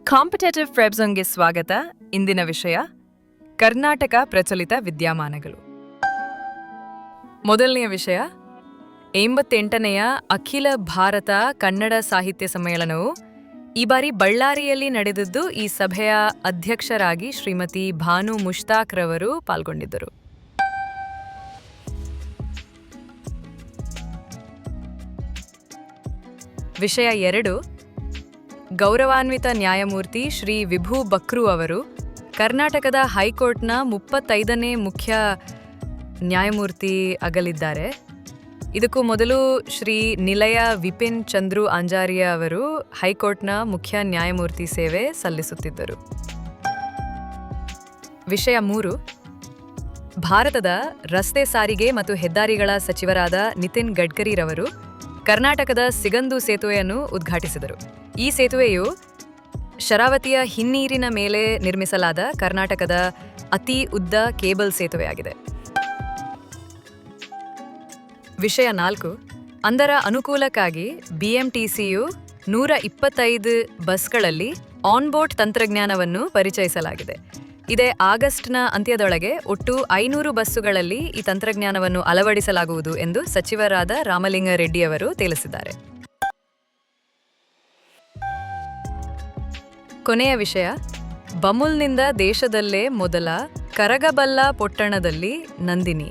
Competitive ಫ್ರೆಬ್ಝೋನ್ಗೆ ಸ್ವಾಗತ. ಇಂದಿನ ವಿಷಯ ಕರ್ನಾಟಕ ಪ್ರಚಲಿತ ವಿದ್ಯಮಾನಗಳು. ಮೊದಲನೆಯ ವಿಷಯ 88ನೆಯ ಅಖಿಲ ಭಾರತ ಕನ್ನಡ ಸಾಹಿತ್ಯ ಸಮ್ಮೇಳನವು ಈ ಬಾರಿ ಬಳ್ಳಾರಿಯಲ್ಲಿ ನಡೆದಿದ್ದು, ಈ ಸಭೆಯ ಅಧ್ಯಕ್ಷರಾಗಿ ಶ್ರೀಮತಿ ಭಾನು ಮುಷ್ತಾಕ್ ರವರು ಪಾಲ್ಗೊಂಡಿದ್ದರು. ವಿಷಯ 2, ಗೌರವಾನ್ವಿತ ನ್ಯಾಯಮೂರ್ತಿ ಶ್ರೀ ವಿಭು ಬಕ್ರು ಅವರು ಕರ್ನಾಟಕದ ಹೈಕೋರ್ಟ್ನ 35ನೇ ಮುಖ್ಯ ನ್ಯಾಯಮೂರ್ತಿ ಆಗಲಿದ್ದಾರೆ. ಇದಕ್ಕೂ ಮೊದಲು ಶ್ರೀ ನಿಲಯ ವಿಪಿನ್ ಚಂದ್ರು ಆಂಜಾರಿಯಾ ಅವರು ಹೈಕೋರ್ಟ್ನ ಮುಖ್ಯ ನ್ಯಾಯಮೂರ್ತಿ ಸೇವೆ ಸಲ್ಲಿಸುತ್ತಿದ್ದರು. ವಿಷಯ 3, ಭಾರತದ ರಸ್ತೆ ಸಾರಿಗೆ ಮತ್ತು ಹೆದ್ದಾರಿಗಳ ಸಚಿವರಾದ ನಿತಿನ್ ಗಡ್ಕರಿ ರವರು ಕರ್ನಾಟಕದ ಸಿಗಂದು ಸೇತುವೆಯನ್ನು ಉದ್ಘಾಟಿಸಿದರು. ಈ ಸೇತುವೆಯು ಶರಾವತಿಯ ಹಿನ್ನೀರಿನ ಮೇಲೆ ನಿರ್ಮಿಸಲಾದ ಕರ್ನಾಟಕದ ಅತಿ ಉದ್ದ ಕೇಬಲ್ ಸೇತುವೆಯಾಗಿದೆ. ವಿಷಯ 4, ಅದರ ಅನುಕೂಲಕ್ಕಾಗಿ ಬಿಎಂಟಿಸಿಯು 125 ಬಸ್ಗಳಲ್ಲಿ ಆನ್ಬೋರ್ಡ್ ತಂತ್ರಜ್ಞಾನವನ್ನು ಪರಿಚಯಿಸಲಾಗಿದೆ. ಇದೇ ಆಗಸ್ಟ್ನ ಅಂತ್ಯದೊಳಗೆ ಒಟ್ಟು 500 ಬಸ್ಸುಗಳಲ್ಲಿ ಈ ತಂತ್ರಜ್ಞಾನವನ್ನು ಅಳವಡಿಸಲಾಗುವುದು ಎಂದು ಸಚಿವರಾದ ರಾಮಲಿಂಗಾರೆಡ್ಡಿಯವರು ತಿಳಿಸಿದ್ದಾರೆ. ಕೊನೆಯ ವಿಷಯ, ಬಮೂಲ್ನಿಂದ ದೇಶದಲ್ಲೇ ಮೊದಲ ಕರಗಬಲ್ಲ ಪೊಟ್ಟಣದಲ್ಲಿ ನಂದಿನಿ